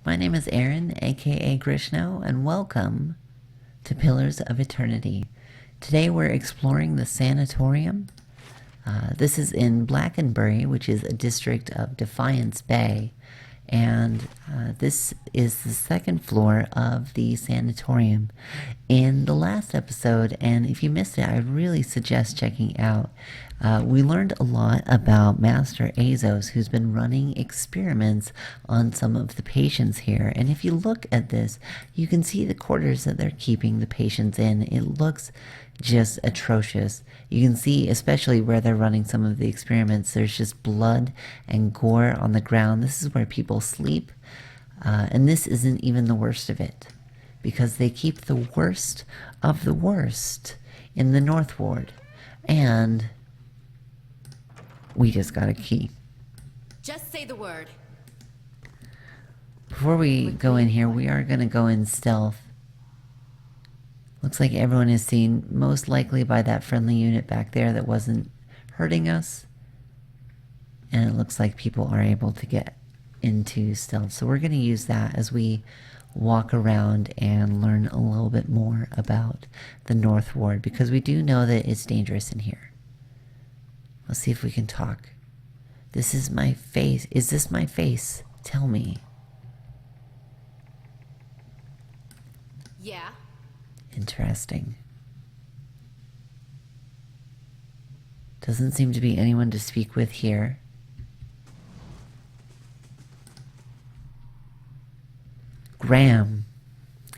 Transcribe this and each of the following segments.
My name is Aaron, aka Grishno, and welcome to Pillars of Eternity. Today we're exploring the Sanitarium. This is in Blackenbury, which is a district of Defiance Bay, and this is the second floor of the Sanitarium. In the last episode, and if you missed it, I really suggest checking out. We learned a lot about Master Azos, who's been running experiments on some of the patients here. And if you look at this, you can see the quarters that they're keeping the patients in. It looks just atrocious. You can see, especially where they're running some of the experiments, there's just blood and gore on the ground. This is where people sleep. And this isn't even the worst of it, because they keep the worst of the worst in the North Ward. And we just got a key. Just say the word. Before we go in here, we are going to go in stealth. Looks like everyone is seen, most likely by that friendly unit back there that wasn't hurting us. And it looks like people are able to get into stealth. So we're going to use that as we walk around and learn a little bit more about the North Ward, because we do know that it's dangerous in here. Let's see if we can talk. This is my face. Is this my face? Tell me. Yeah. Interesting. Doesn't seem to be anyone to speak with here. Graham,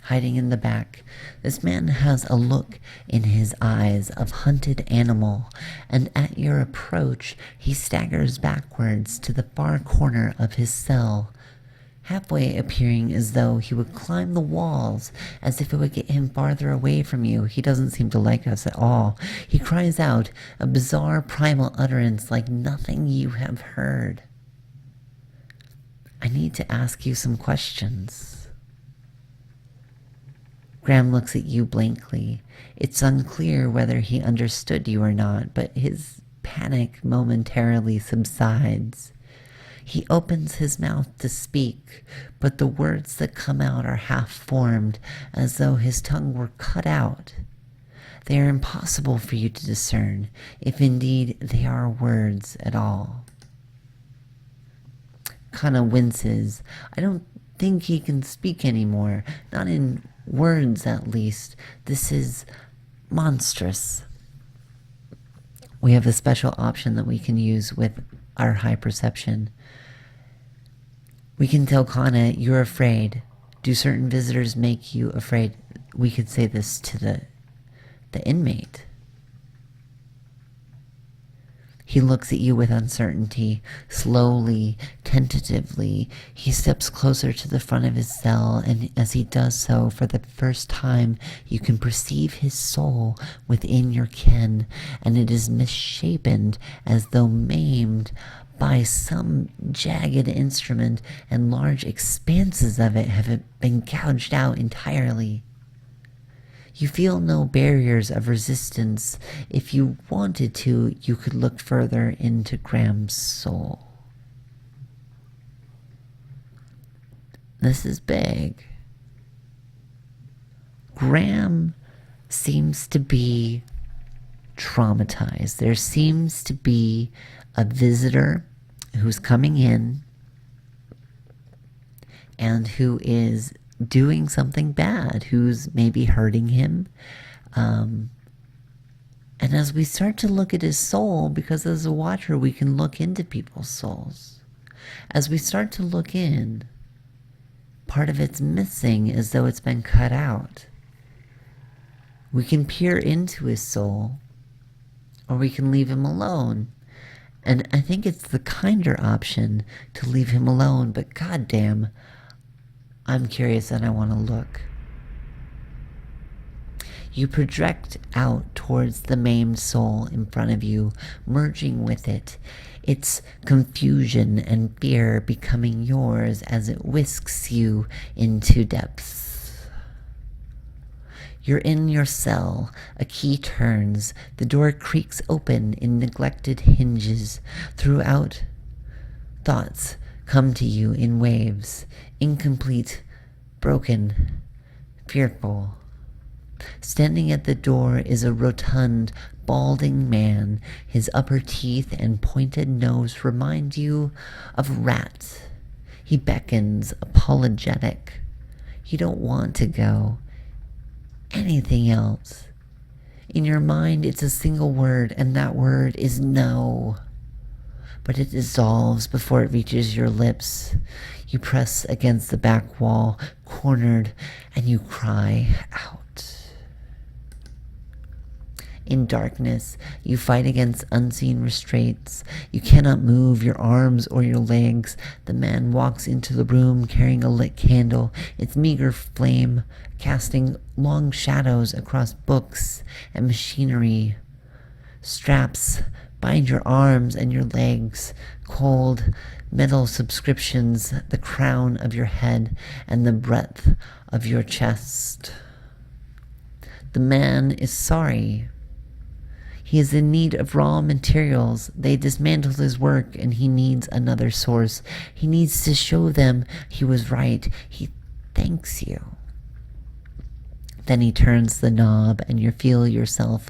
hiding in the back. This man has a look in his eyes of hunted animal, and at your approach, he staggers backwards to the far corner of his cell, halfway appearing as though he would climb the walls, as if it would get him farther away from you. He doesn't seem to like us at all. He cries out, a bizarre primal utterance like nothing you have heard. I need to ask you some questions. Graham looks at you blankly. It's unclear whether he understood you or not, but his panic momentarily subsides. He opens his mouth to speak, but the words that come out are half-formed, as though his tongue were cut out. They are impossible for you to discern, if indeed they are words at all. Kana winces. I don't think he can speak anymore, not in words at least. This is monstrous. We have a special option that we can use with our high perception. We can tell Kana, you're afraid. Do certain visitors make you afraid? We could say this to the inmate. He looks at you with uncertainty. Slowly, tentatively, he steps closer to the front of his cell, and as he does so, for the first time, you can perceive his soul within your ken, and it is misshapen as though maimed by some jagged instrument, and large expanses of it have been gouged out entirely. You feel no barriers of resistance. If you wanted to, you could look further into Graham's soul. This is big. Graham seems to be traumatized. There seems to be a visitor who's coming in and who is doing something bad, who's maybe hurting him. And as we start to look at his soul, because as a watcher we can look into people's souls, as we start to look in, part of it's missing as though it's been cut out. We can peer into his soul, or we can leave him alone. And I think it's the kinder option to leave him alone, but goddamn, I'm curious and I want to look. You project out towards the maimed soul in front of you, merging with it, its confusion and fear becoming yours as it whisks you into depths. You're in your cell. A key turns. The door creaks open in neglected hinges. Throughout, thoughts come to you in waves. incomplete, broken, fearful. Standing at the door is a rotund, balding man. His upper teeth and pointed nose remind you of rats. He beckons, apologetic. You don't want to go. Anything else. In your mind, it's a single word, and that word is no. But it dissolves before it reaches your lips. You press against the back wall, cornered, and you cry out. In darkness, you fight against unseen restraints. You cannot move your arms or your legs. The man walks into the room carrying a lit candle, its meager flame casting long shadows across books and machinery. Straps bind your arms and your legs. Cold metal subscriptions the crown of your head and the breadth of your chest. The man is sorry. He is in need of raw materials. They dismantled his work and he needs another source. He needs to show them he was right. He thanks you. Then he turns the knob and you feel yourself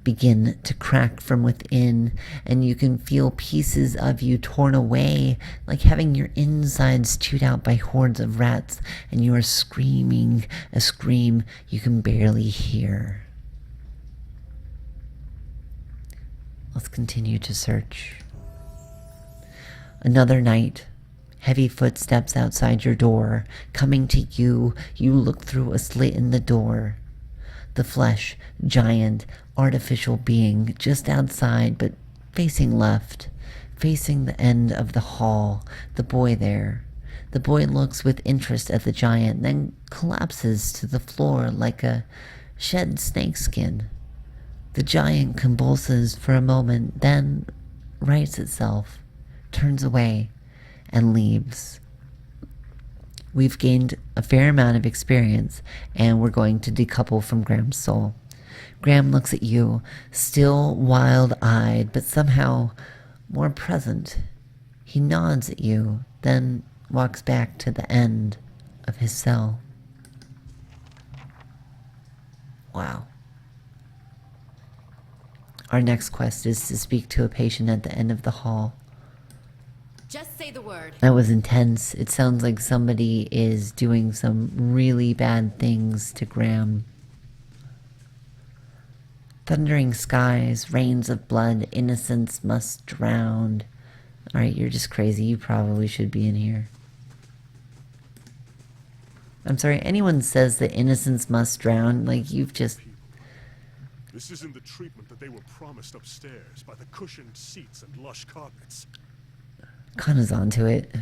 begin to crack from within, and you can feel pieces of you torn away, like having your insides chewed out by hordes of rats, and you are screaming a scream you can barely hear. Let's continue to search. Another night. Heavy footsteps outside your door. Coming to you, you look through a slit in the door. The flesh, giant, artificial being just outside, but facing left, facing the end of the hall, the boy there. The boy looks with interest at the giant, then collapses to the floor like a shed snakeskin. The giant convulses for a moment, then rights itself, turns away, and leaves. We've gained a fair amount of experience, and we're going to decouple from Graham's soul. Graham looks at you, still wild-eyed, but somehow more present. He nods at you, then walks back to the end of his cell. Wow. Our next quest is to speak to a patient at the end of the hall. Just say the word. That was intense. It sounds like somebody is doing some really bad things to Graham. Thundering skies, rains of blood, innocence must drown. Alright, you're just crazy. You probably should be in here. I'm sorry, anyone says that innocence must drown, like you've just... This isn't the treatment that they were promised upstairs by the cushioned seats and lush carpets. Kana's onto it.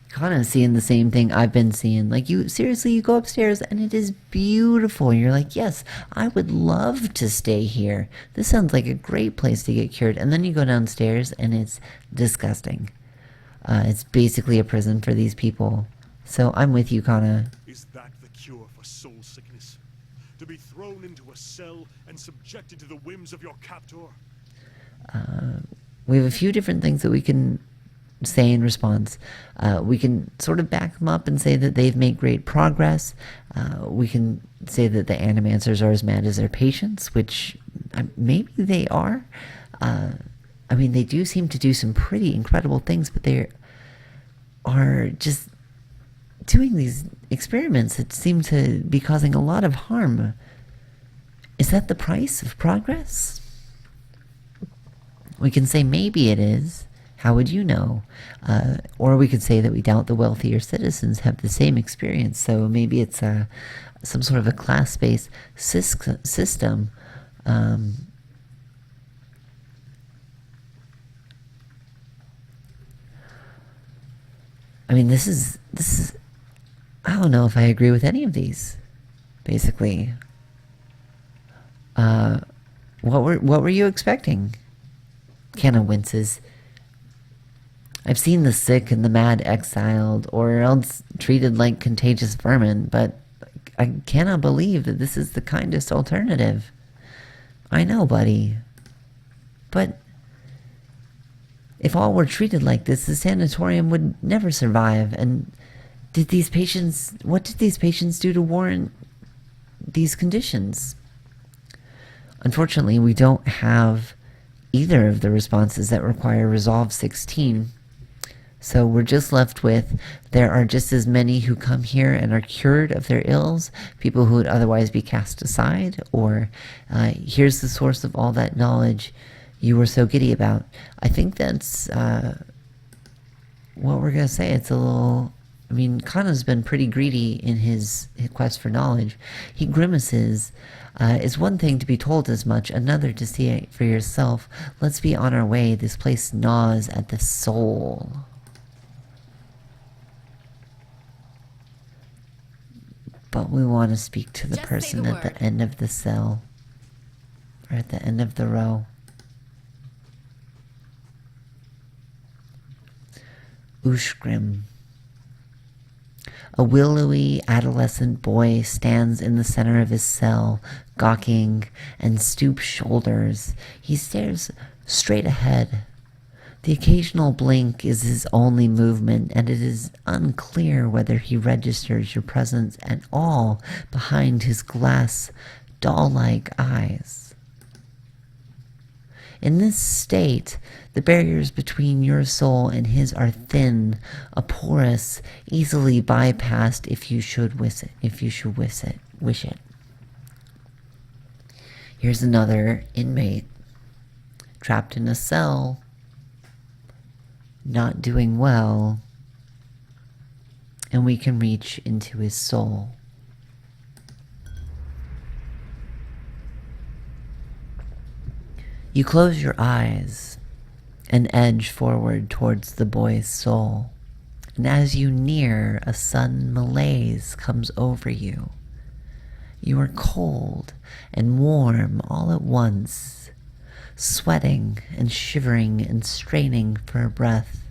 Kana's seeing the same thing I've been seeing. Like, you, seriously, you go upstairs and it is beautiful. You're like, yes, I would love to stay here. This sounds like a great place to get cured. And then you go downstairs and it's disgusting. It's basically a prison for these people. So I'm with you, Kana. Is that the cure for soul sickness? To be thrown into a cell and subjected to the whims of your captor? We have a few different things that we can say in response. We can sort of back them up and say that they've made great progress. We can say that the animancers are as mad as their patients, which maybe they are. I mean, they do seem to do some pretty incredible things, but they are just doing these experiments that seem to be causing a lot of harm. Is that the price of progress? We can say maybe it is. How would you know? Or we could say that we doubt the wealthier citizens have the same experience. So maybe it's some sort of a class-based system. I mean, this is. I don't know if I agree with any of these. Basically, what were you expecting? Kana winces. I've seen the sick and the mad exiled, or else treated like contagious vermin, but I cannot believe that this is the kindest alternative. I know, buddy. But if all were treated like this, the sanatorium would never survive, and what did these patients do to warrant these conditions? Unfortunately, we don't have either of the responses that require Resolve 16. So we're just left with, there are just as many who come here and are cured of their ills, people who would otherwise be cast aside, or here's the source of all that knowledge you were so giddy about. I think that's what we're going to say. It's a little... I mean, Kana's been pretty greedy in his quest for knowledge. He grimaces. It's one thing to be told as much, another to see it for yourself. Let's be on our way. This place gnaws at the soul. But we want to speak to the Just say person the at the word. end of the cell. Or at the end of the row. Ushgrim. A willowy adolescent boy stands in the center of his cell, gawking and stoop shoulders. He stares straight ahead. The occasional blink is his only movement, and it is unclear whether he registers your presence at all behind his glass, doll-like eyes. In this state, the barriers between your soul and his are thin, a porous, easily bypassed if you should wish it. Here's another inmate, trapped in a cell, not doing well, and we can reach into his soul. You close your eyes and edge forward towards the boy's soul. And as you near, a sudden malaise comes over you. You are cold and warm all at once, sweating and shivering and straining for a breath,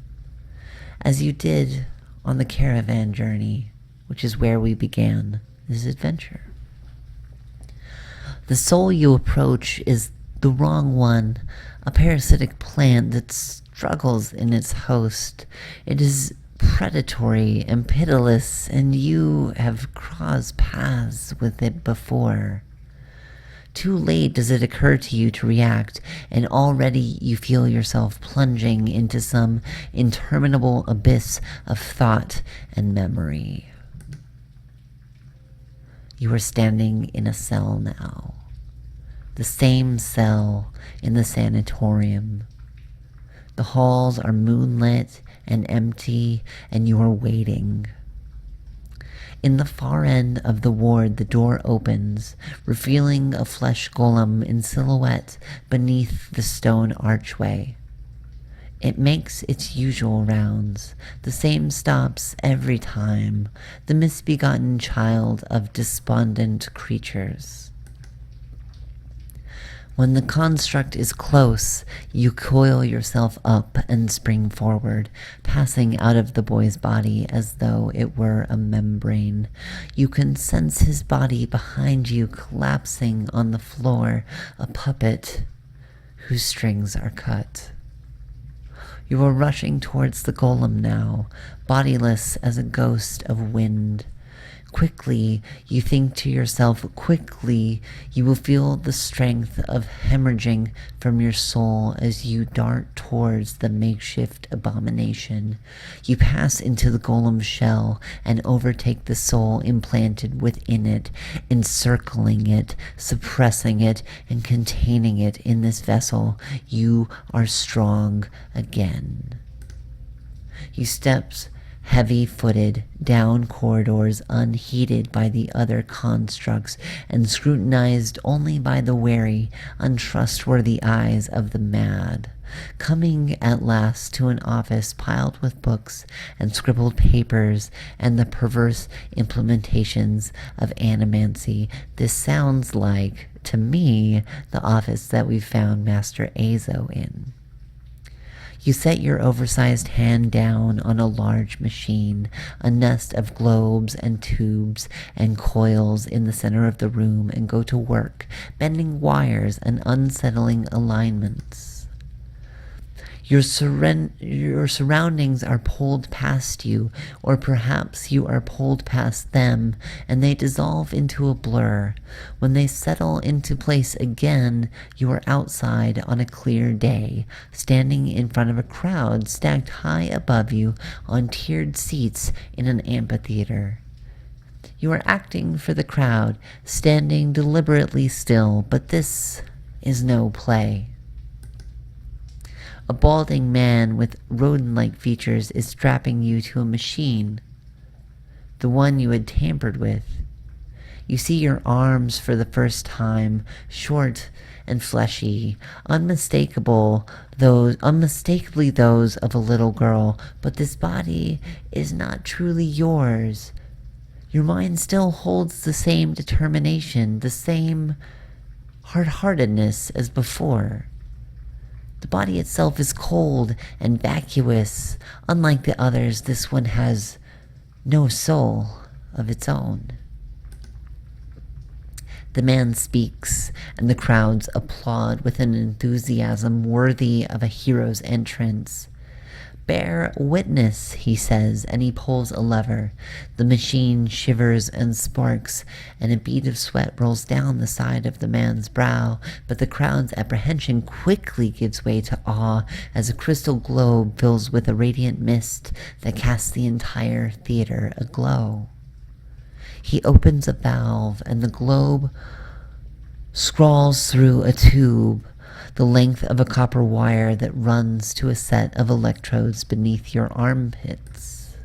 as you did on the caravan journey, which is where we began this adventure. The soul you approach is the wrong one, a parasitic plant that struggles in its host. It is predatory and pitiless, and you have crossed paths with it before. Too late does it occur to you to react, and already you feel yourself plunging into some interminable abyss of thought and memory. You are standing in a cell now. The same cell in the sanatorium. The halls are moonlit and empty, and you are waiting. In the far end of the ward, the door opens, revealing a flesh golem in silhouette beneath the stone archway. It makes its usual rounds, the same stops every time, the misbegotten child of despondent creatures. When the construct is close, you coil yourself up and spring forward, passing out of the boy's body as though it were a membrane. You can sense his body behind you collapsing on the floor, a puppet whose strings are cut. You are rushing towards the golem now, bodiless as a ghost of wind. Quickly, you think to yourself, quickly, you will feel the strength of hemorrhaging from your soul as you dart towards the makeshift abomination. You pass into the golem's shell and overtake the soul implanted within it, encircling it, suppressing it, and containing it in this vessel. You are strong again. You steps heavy-footed down corridors unheeded by the other constructs and scrutinized only by the wary, untrustworthy eyes of the mad. Coming at last to an office piled with books and scribbled papers and the perverse implementations of animancy, this sounds like, to me, the office that we found Master Azo in. You set your oversized hand down on a large machine, a nest of globes and tubes and coils in the center of the room, and go to work, bending wires and unsettling alignments. Your surroundings are pulled past you, or perhaps you are pulled past them, and they dissolve into a blur. When they settle into place again, you are outside on a clear day, standing in front of a crowd stacked high above you on tiered seats in an amphitheater. You are acting for the crowd, standing deliberately still, but this is no play. A balding man with rodent-like features is strapping you to a machine, the one you had tampered with. You see your arms for the first time, short and fleshy, unmistakably those of a little girl, but this body is not truly yours. Your mind still holds the same determination, the same hard-heartedness as before. The body itself is cold and vacuous. Unlike the others, this one has no soul of its own. The man speaks, and the crowds applaud with an enthusiasm worthy of a hero's entrance. "Bear witness," he says, and he pulls a lever. The machine shivers and sparks, and a bead of sweat rolls down the side of the man's brow, but the crowd's apprehension quickly gives way to awe as a crystal globe fills with a radiant mist that casts the entire theater aglow. He opens a valve, and the globe scrawls through a tube, the length of a copper wire that runs to a set of electrodes beneath your armpits.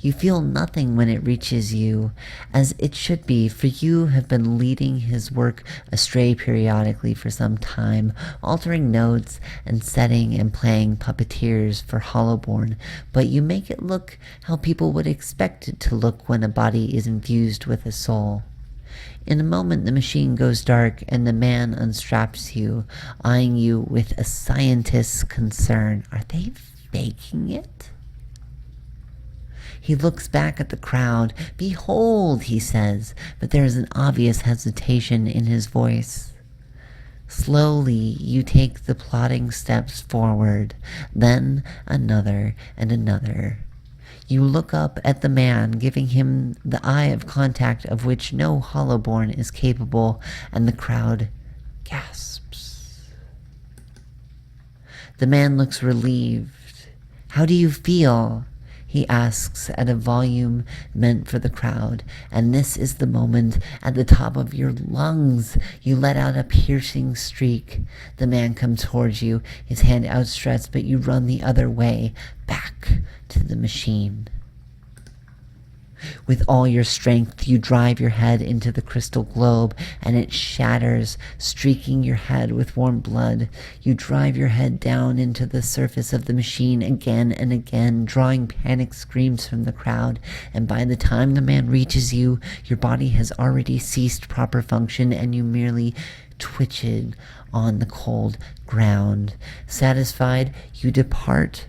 You feel nothing when it reaches you, as it should be, for you have been leading his work astray periodically for some time, altering notes and setting and playing puppeteers for Hollowborn, but you make it look how people would expect it to look when a body is infused with a soul. In a moment, the machine goes dark, and the man unstraps you, eyeing you with a scientist's concern. Are they faking it? He looks back at the crowd. "Behold," he says, but there is an obvious hesitation in his voice. Slowly, you take the plodding steps forward, then another and another. You look up at the man, giving him the eye of contact of which no Hollowborn is capable, and the crowd gasps. The man looks relieved. "How do you feel?" he asks at a volume meant for the crowd, and this is the moment at the top of your lungs you let out a piercing shriek. The man comes towards you, his hand outstretched, but you run the other way, back to the machine. With all your strength, you drive your head into the crystal globe, and it shatters, streaking your head with warm blood. You drive your head down into the surface of the machine again and again, drawing panic screams from the crowd, and by the time the man reaches you, your body has already ceased proper function, and you merely twitch it on the cold ground. Satisfied, you depart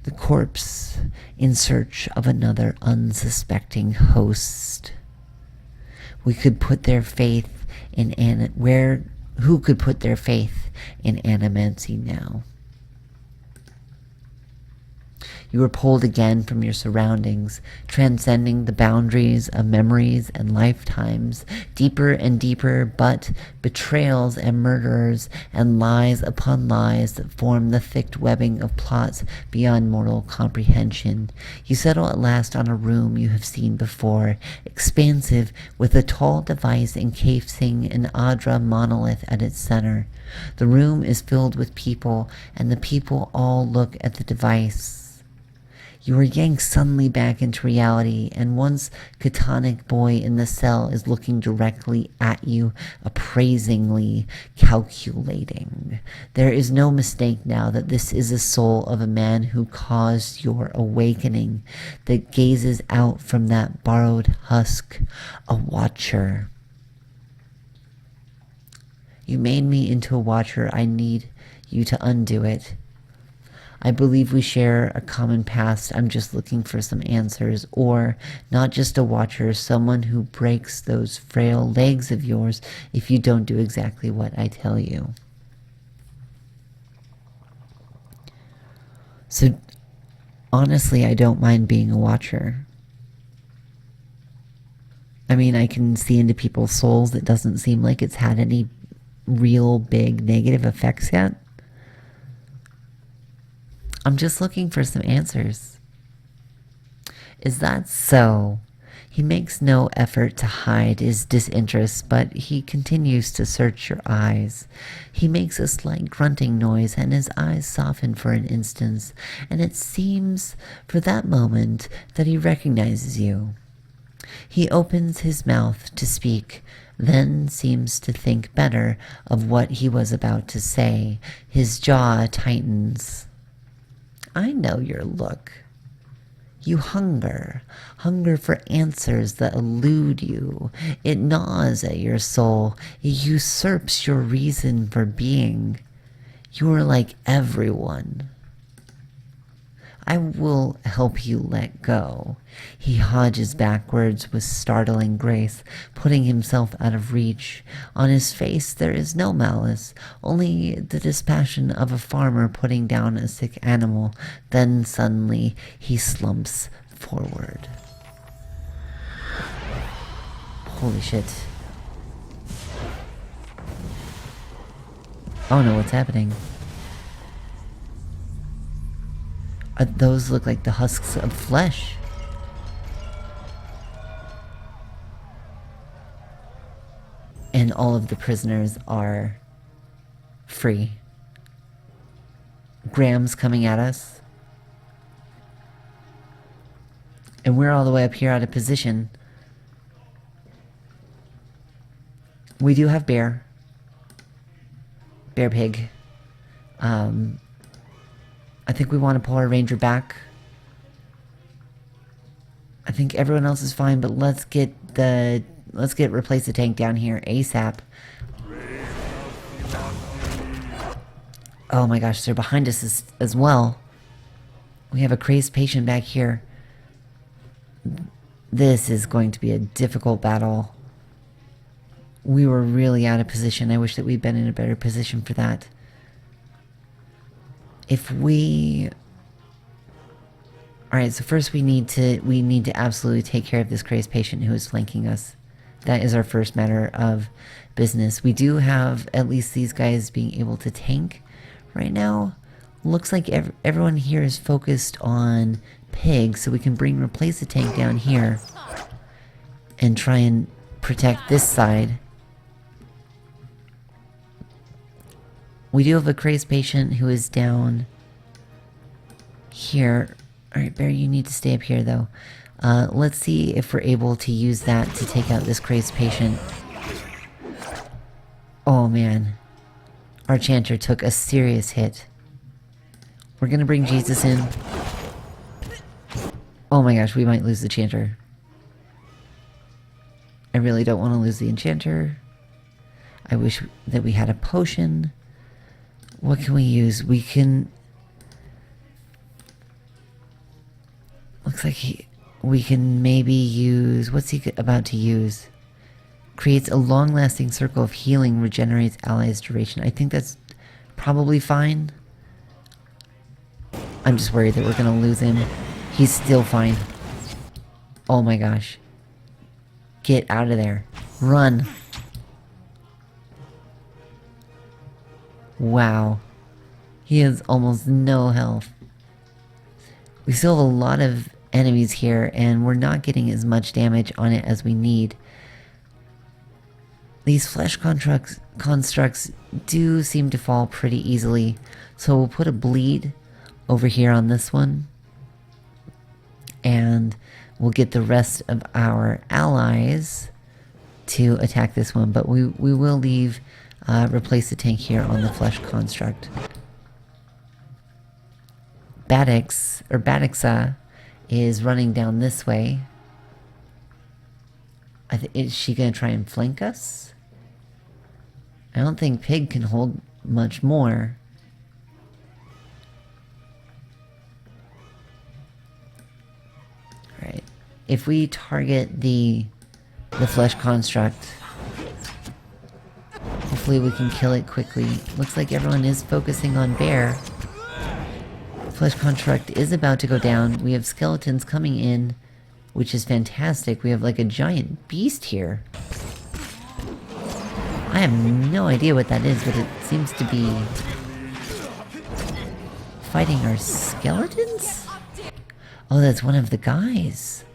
the corpse in search of another unsuspecting host. Who could put their faith in animancy now? You are pulled again from your surroundings, transcending the boundaries of memories and lifetimes, deeper and deeper, but betrayals and murderers and lies upon lies that form the thick webbing of plots beyond mortal comprehension. You settle at last on a room you have seen before, expansive, with a tall device encasing an Adra monolith at its center. The room is filled with people, and the people all look at the device. You are yanked suddenly back into reality, and once catonic boy in the cell is looking directly at you, appraisingly calculating. There is no mistake now that this is the soul of a man who caused your awakening, that gazes out from that borrowed husk, a watcher. You made me into a watcher. I need you to undo it. I believe we share a common past. I'm just looking for some answers. Or, not just a watcher, someone who breaks those frail legs of yours if you don't do exactly what I tell you. So, honestly, I don't mind being a watcher. I mean, I can see into people's souls. It doesn't seem like it's had any real big negative effects yet. I'm just looking for some answers. Is that so? He makes no effort to hide his disinterest, but he continues to search your eyes. He makes a slight grunting noise, and his eyes soften for an instant, and it seems for that moment that he recognizes you. He opens his mouth to speak, then seems to think better of what he was about to say. His jaw tightens. I know your look. You hunger for answers that elude you. It gnaws at your soul. It usurps your reason for being. You are like everyone. I will help you let go. He hodges backwards with startling grace, putting himself out of reach. On his face there is no malice, only the dispassion of a farmer putting down a sick animal. Then suddenly he slumps forward. Holy shit. Oh no, what's happening? Those look like the husks of flesh. And all of the prisoners are free. Graham's coming at us. And we're all the way up here out of position. We do have bear. Bear pig. I think we want to pull our ranger back. I think everyone else is fine, but let's get replace the tank down here ASAP. Oh my gosh, they're behind us as well. We have a crazed patient back here. This is going to be a difficult battle. We were really out of position. I wish that we'd been in a better position for that. If we... Alright, so first we need to absolutely take care of this crazed patient who is flanking us. That is our first matter of business. We do have at least these guys being able to tank right now. Looks like everyone here is focused on Pig, so we can replace the tank down here and try and protect this side. We do have a crazed patient who is down here. Alright, Bear, you need to stay up here, though. Let's see if we're able to use that to take out this crazed patient. Oh, man. Our chanter took a serious hit. We're gonna bring Jesus in. Oh my gosh, we might lose the chanter. I really don't want to lose the enchanter. I wish that we had a potion. What can we use? We can... Looks like we can maybe use... What's he about to use? Creates a long-lasting circle of healing, regenerates allies' duration. I think that's probably fine. I'm just worried that we're gonna lose him. He's still fine. Oh my gosh. Get out of there. Run. Wow. He has almost no health. We still have a lot of enemies here, and we're not getting as much damage on it as we need. These flesh constructs do seem to fall pretty easily, so we'll put a bleed over here on this one, and we'll get the rest of our allies to attack this one, but we will leave, replace the tank here on the flesh construct. Batixa is running down this way. Is she gonna try and flank us? I don't think Pig can hold much more. Alright. If we target the flesh construct, hopefully we can kill it quickly. Looks like everyone is focusing on Bear. Flesh construct is about to go down. We have skeletons coming in, which is fantastic. We have like a giant beast here. I have no idea what that is, but it seems to be fighting our skeletons? Oh, that's one of the guys.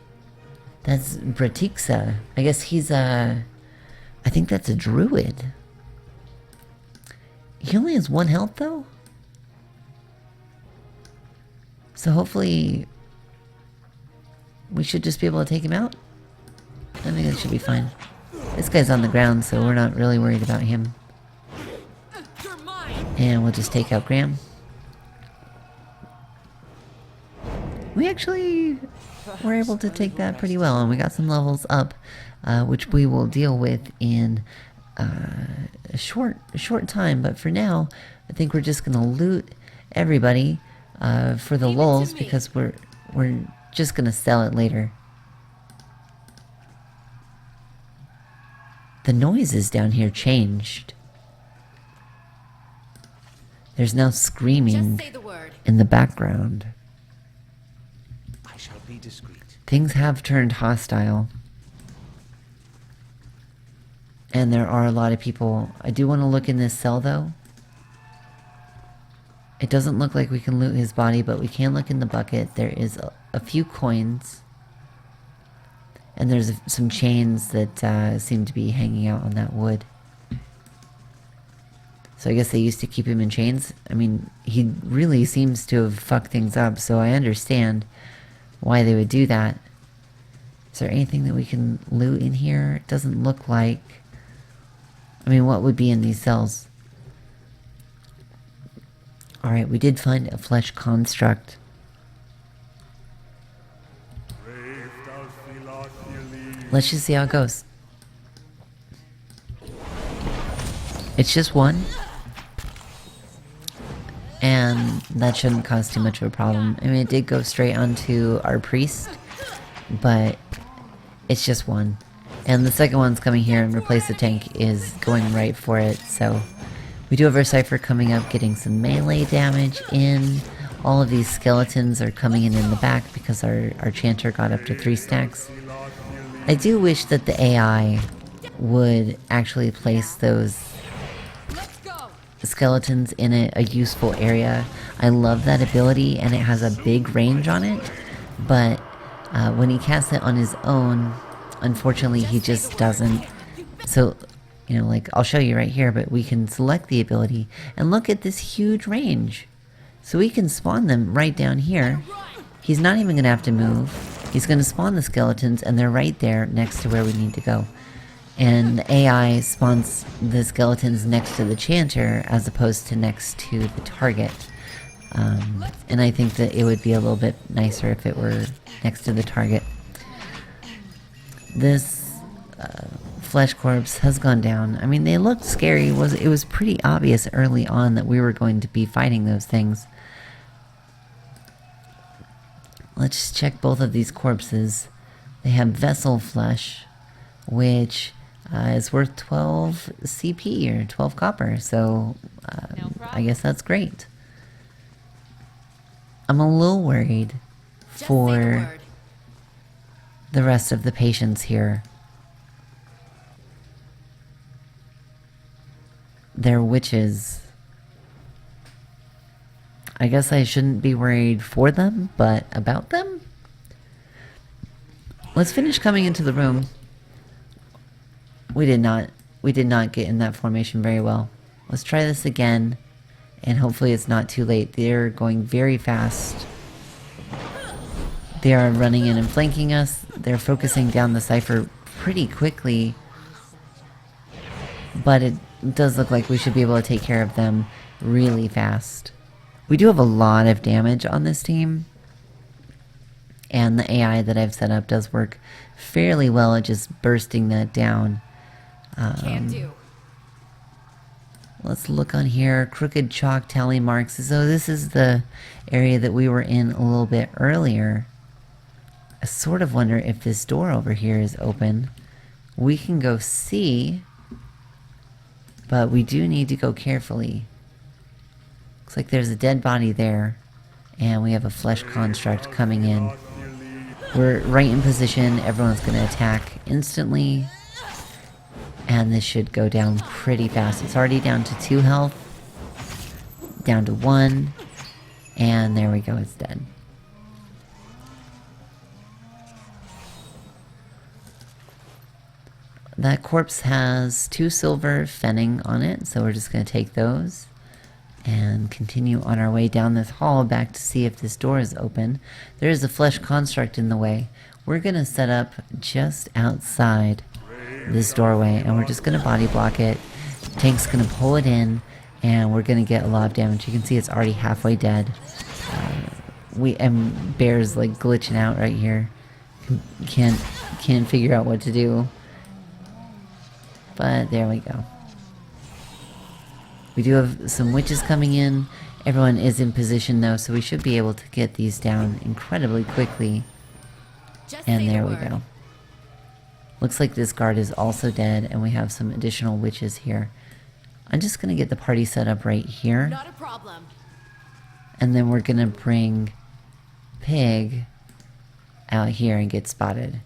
That's Bratixa. I guess he's a... I think that's a druid. He only has 1 health, though? So hopefully... we should just be able to take him out? I think that should be fine. This guy's on the ground, so we're not really worried about him. And we'll just take out Graham. We actually were able to take that pretty well, and we got some levels up, which we will deal with in a short time. But for now, I think we're just gonna loot everybody for the lulz, because we're just gonna sell it later. The noises down here changed. There's now screaming Just say the word. in the background. I shall be discreet. Things have turned hostile. And there are a lot of people. I do want to look in this cell, though. It doesn't look like we can loot his body, but we can look in the bucket. There is a few coins. And there's some chains that seem to be hanging out on that wood. So I guess they used to keep him in chains. I mean, he really seems to have fucked things up, so I understand why they would do that. Is there anything that we can loot in here? It doesn't look like... I mean, what would be in these cells? Alright, we did find a flesh construct. Let's just see how it goes. It's just 1. And that shouldn't cause too much of a problem. I mean, it did go straight onto our priest, but it's just 1. And the second one's coming here and replace the tank is going right for it, so... We do have our Cypher coming up, getting some melee damage in. All of these skeletons are coming in the back because our Chanter got up to 3 stacks. I do wish that the AI would actually place those skeletons in a useful area. I love that ability, and it has a big range on it, but when he casts it on his own, unfortunately he just doesn't. So, you know, like, I'll show you right here, but we can select the ability, and look at this huge range. So we can spawn them right down here. He's not even going to have to move. He's going to spawn the skeletons, and they're right there next to where we need to go. And the AI spawns the skeletons next to the Chanter as opposed to next to the target. And I think that it would be a little bit nicer if it were next to the target. This flesh corpse has gone down. I mean, they looked scary. It was pretty obvious early on that we were going to be fighting those things. Let's just check both of these corpses. They have vessel flesh, which is worth 12 CP or 12 copper, so I guess that's great. I'm a little worried for the rest of the patients here. They're witches. I guess I shouldn't be worried for them, but about them? Let's finish coming into the room. We did not get in that formation very well. Let's try this again, and hopefully it's not too late. They're going very fast. They are running in and flanking us. They're focusing down the Cypher pretty quickly, but it does look like we should be able to take care of them really fast. We do have a lot of damage on this team, and the AI that I've set up does work fairly well at just bursting that down. Can do. Let's look on here. Crooked chalk tally marks. So this is the area that we were in a little bit earlier. I sort of wonder if this door over here is open. We can go see, but we do need to go carefully. Looks like there's a dead body there, And we have a flesh construct coming in. We're right in position. Everyone's going to attack instantly. And this should go down pretty fast. It's already down to 2 health. Down to 1. And there we go, it's dead. That corpse has 2 silver fenning on it, so we're just going to take those and continue on our way down this hall back to see if this door is open. There is a flesh construct in the way. We're going to set up just outside this doorway, and we're just going to body block it. Tank's going to pull it in, and we're going to get a lot of damage. You can see it's already halfway dead. And Bear's like glitching out right here. Can't figure out what to do. But there we go. We do have some witches coming in. Everyone is in position though, so we should be able to get these down incredibly quickly. And there we go. Looks like this guard is also dead, and we have some additional witches here. I'm just gonna get the party set up right here. Not a problem. And then we're gonna bring Pig out here and get spotted.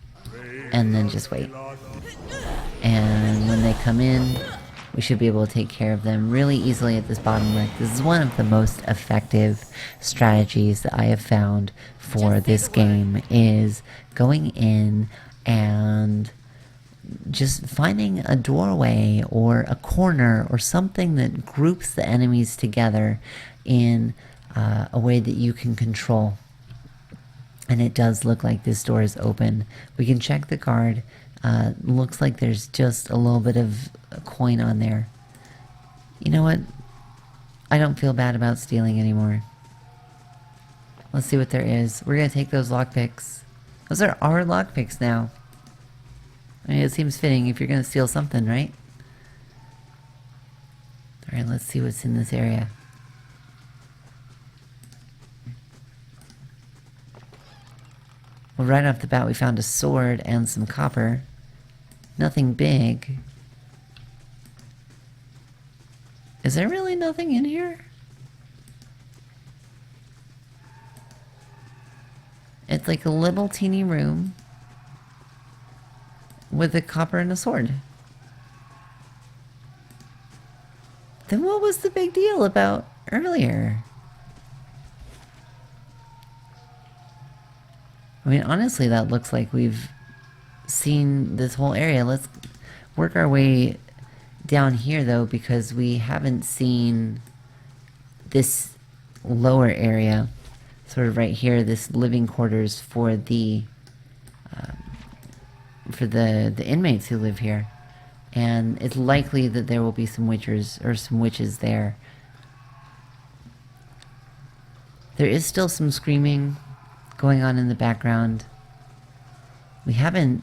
And then just wait. And when they come in, we should be able to take care of them really easily at this bottom right. This is one of the most effective strategies that I have found for this game, is going in and just finding a doorway or a corner or something that groups the enemies together in a way that you can control. And it does look like this door is open. We can check the guard. Looks like there's just a little bit of a coin on there. You know what? I don't feel bad about stealing anymore. Let's see what there is. We're gonna take those lockpicks. Those are our lockpicks now. I mean, it seems fitting if you're gonna steal something, right? Alright, let's see what's in this area. Well, right off the bat, we found a sword and some copper. Nothing big. Is there really nothing in here? It's like a little teeny room with a copper and a sword. Then what was the big deal about earlier? I mean, honestly, that looks like we've seen this whole area. Let's work our way down here, though, because we haven't seen this lower area. Sort of right here, this living quarters for the inmates who live here. And it's likely that there will be some witchers, or some witches there. There is still some screaming going on in the background. We haven't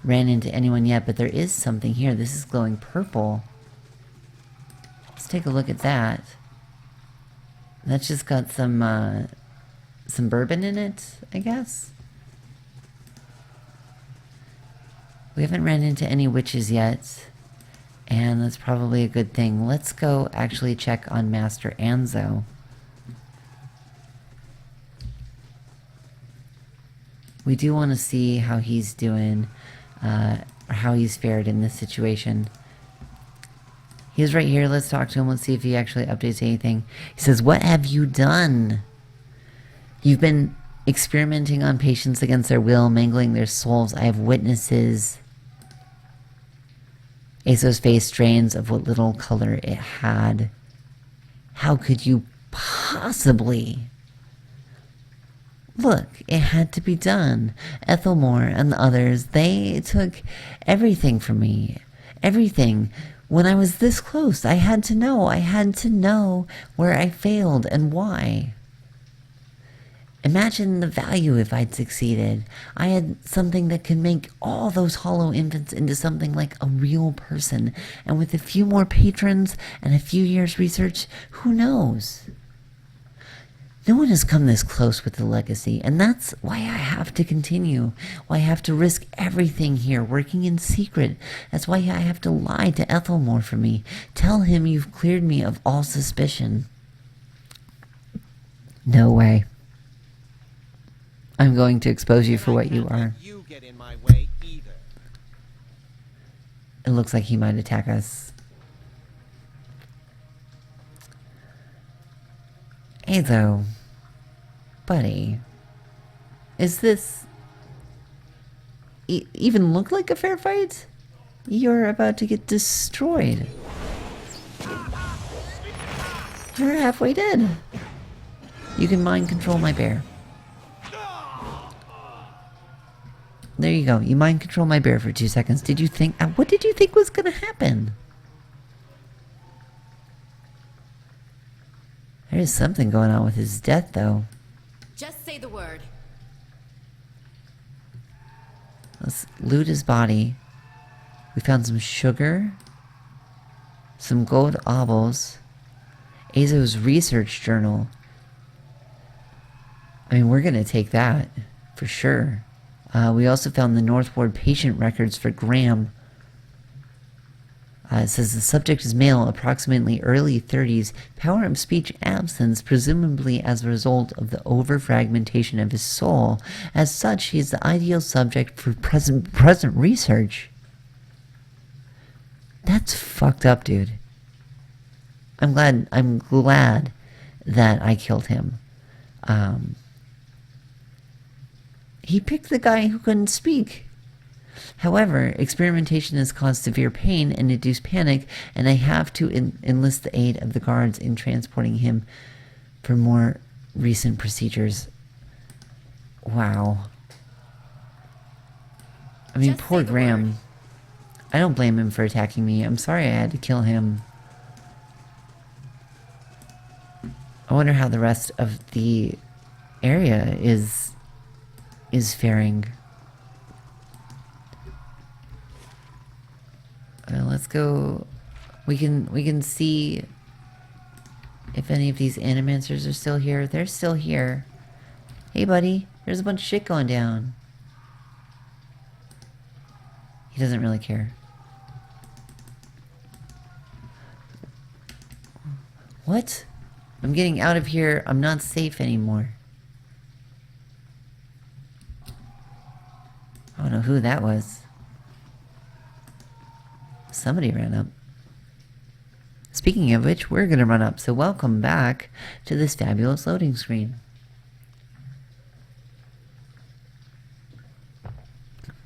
ran into anyone yet, but there is something here. This is glowing purple. Let's take a look at that. That's just got some bourbon in it, I guess. We haven't ran into any witches yet, and that's probably a good thing. Let's go actually check on Master Anzo. We do want to see how he's doing, or how he's fared in this situation. He's right here. Let's talk to him. Let's see if he actually updates anything. He says, "What have you done? You've been experimenting on patients against their will, mangling their souls. I have witnesses." Aso's face strains of what little color it had. How could you possibly? Look, it had to be done. Ethelmore and the others, they took everything from me. Everything. When I was this close, I had to know. I had to know where I failed and why. Imagine the value if I'd succeeded. I had something that could make all those hollow infants into something like a real person. And with a few more patrons and a few years' research, who knows? No one has come this close with the legacy, and that's why I have to continue. Why I have to risk everything here, working in secret. That's why I have to lie to Ethelmore for me. Tell him you've cleared me of all suspicion. No way. I'm going to expose you for what you are. You get in my way either. It looks like he might attack us. Hey, though. Buddy. Is this... even look like a fair fight? You're about to get destroyed. You're halfway dead. You can mind control my bear. There you go. You mind control my bear for 2 seconds. Did you think... what did you think was gonna happen? There's something going on with his death, though. Just say the word. Let's loot his body. We found some sugar. Some gold obols. Azo's research journal. I mean, we're gonna take that. For sure. We also found the North Ward patient records for Graham. It says the subject is male, approximately early 30s, power of speech absence, presumably as a result of the over-fragmentation of his soul. As such, he is the ideal subject for present research. That's fucked up, dude. I'm glad that I killed him. He picked the guy who couldn't speak. However, experimentation has caused severe pain and induced panic, and I have to enlist the aid of the guards in transporting him for more recent procedures. Wow. I mean, Just poor say the Graham. word. I don't blame him for attacking me. I'm sorry I had to kill him. I wonder how the rest of the area is faring. Let's go. We can see if any of these animancers are still here. They're still here. Hey, buddy. There's a bunch of shit going down. He doesn't really care. What? I'm getting out of here. I'm not safe anymore. I don't know who that was. Somebody ran up. Speaking of which, we're gonna run up, so welcome back to this fabulous loading screen.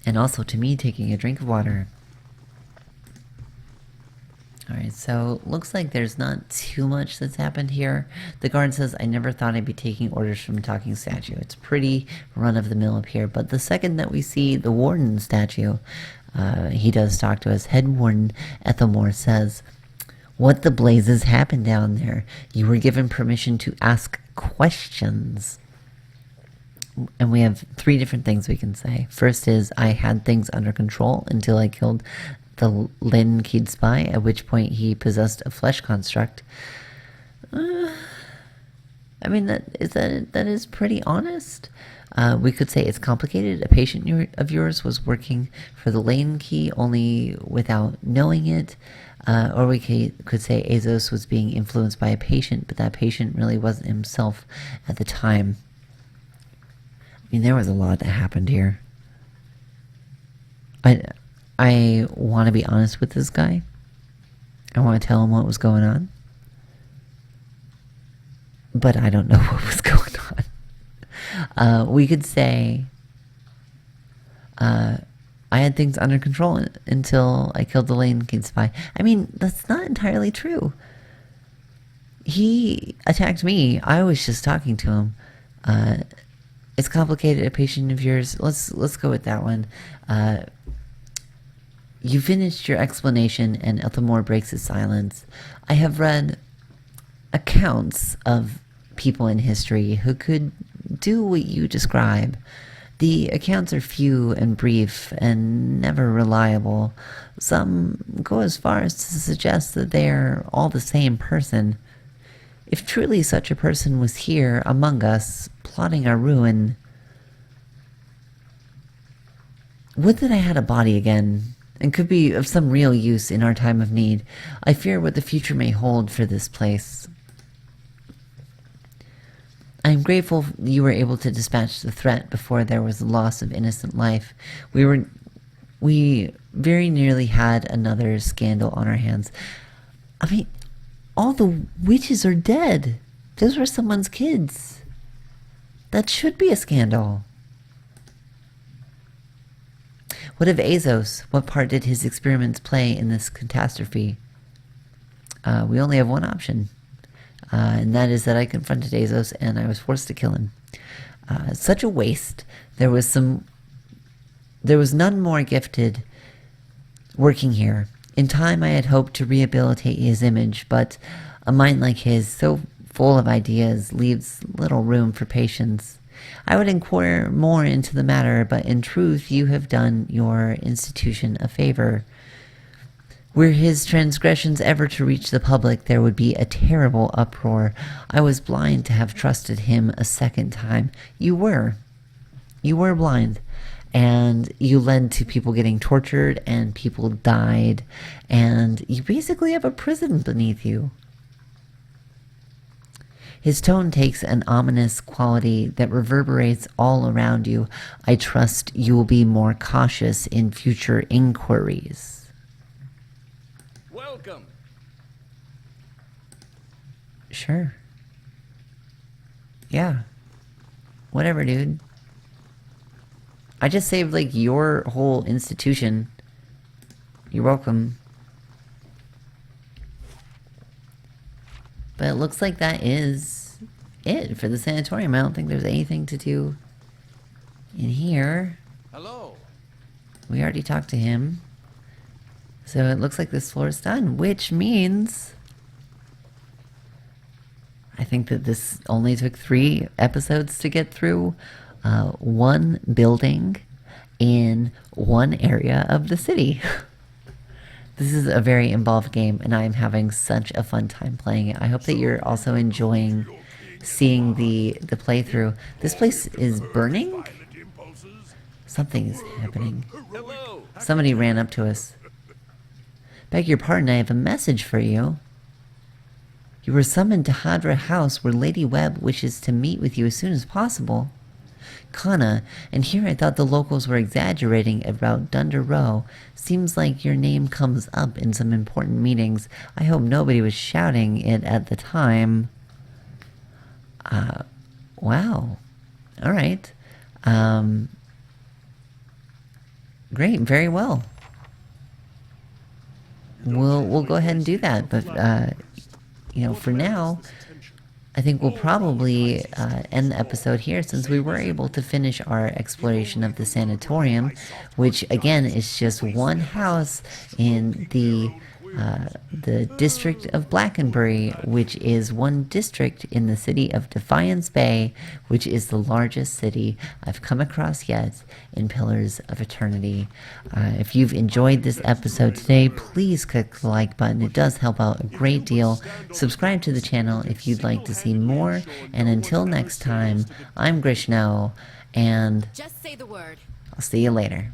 And also to me taking a drink of water. Alright, so looks like there's not too much that's happened here. The guard says, I never thought I'd be taking orders from a talking statue. It's pretty run-of-the-mill up here. But the second that we see the warden statue, he does talk to us. Head Warden Ethelmore says, what the blazes happened down there? You were given permission to ask questions. And we have 3 different things we can say. First is, I had things under control until I killed the Lin-Keed spy, at which point he possessed a flesh construct. I mean, that is pretty honest. We could say it's complicated. A patient of yours was working for the Lane Key only without knowing it. Or we could say Azos was being influenced by a patient, but that patient really wasn't himself at the time. I mean, there was a lot that happened here. I want to be honest with this guy. I want to tell him what was going on. But I don't know what was going on. We could say, I had things under control until I killed the Lane King spy. I mean, that's not entirely true. He attacked me. I was just talking to him. It's complicated. A patient of yours. Let's go with that one. You finished your explanation, and Ethelmore breaks his silence. I have read accounts of people in history who could do what you describe. The accounts are few and brief and never reliable. Some go as far as to suggest that they are all the same person. If truly such a person was here among us, plotting our ruin, would that I had a body again, and could be of some real use in our time of need. I fear what the future may hold for this place. I'm grateful you were able to dispatch the threat before there was the loss of innocent life. We very nearly had another scandal on our hands. I mean, all the witches are dead. Those were someone's kids. That should be a scandal. What of Azos? What part did his experiments play in this catastrophe? We only have one option. And that is that I confronted Azos and I was forced to kill him. Such a waste. There was none more gifted working here. In time I had hoped to rehabilitate his image, but a mind like his, so full of ideas, leaves little room for patience. I would inquire more into the matter, but in truth you have done your institution a favor. Were his transgressions ever to reach the public, there would be a terrible uproar. I was blind to have trusted him a second time. You were. You were blind. And you led to people getting tortured, and people died. And you basically have a prison beneath you. His tone takes an ominous quality that reverberates all around you. I trust you will be more cautious in future inquiries. Welcome. Sure. Yeah. Whatever, dude. I just saved, like, your whole institution. You're welcome. But it looks like that is it for the sanatorium. I don't think there's anything to do in here. Hello. We already talked to him. So it looks like this floor is done, which means I think that this only took 3 episodes to get through. One building in one area of the city. This is a very involved game, and I'm having such a fun time playing it. I hope that you're also enjoying seeing the playthrough. This place is burning? Something is happening. Hello. Somebody ran up to us. Beg your pardon, I have a message for you. You were summoned to Hadra House, where Lady Webb wishes to meet with you as soon as possible. Kana, and here I thought the locals were exaggerating about Dunder Row. Seems like your name comes up in some important meetings. I hope nobody was shouting it at the time. Wow. Alright. Great, very well. We'll go ahead and do that, but, you know, for now, I think we'll probably end the episode here, since we were able to finish our exploration of the sanatorium, which again is just one house in the district of Blackenbury, which is one district in the city of Defiance Bay, which is the largest city I've come across yet in Pillars of Eternity. If you've enjoyed this episode today, please click the like button. It does help out a great deal. Subscribe to the channel if you'd like to see more. And until next time, I'm Grishno, and Just say the word. I'll see you later.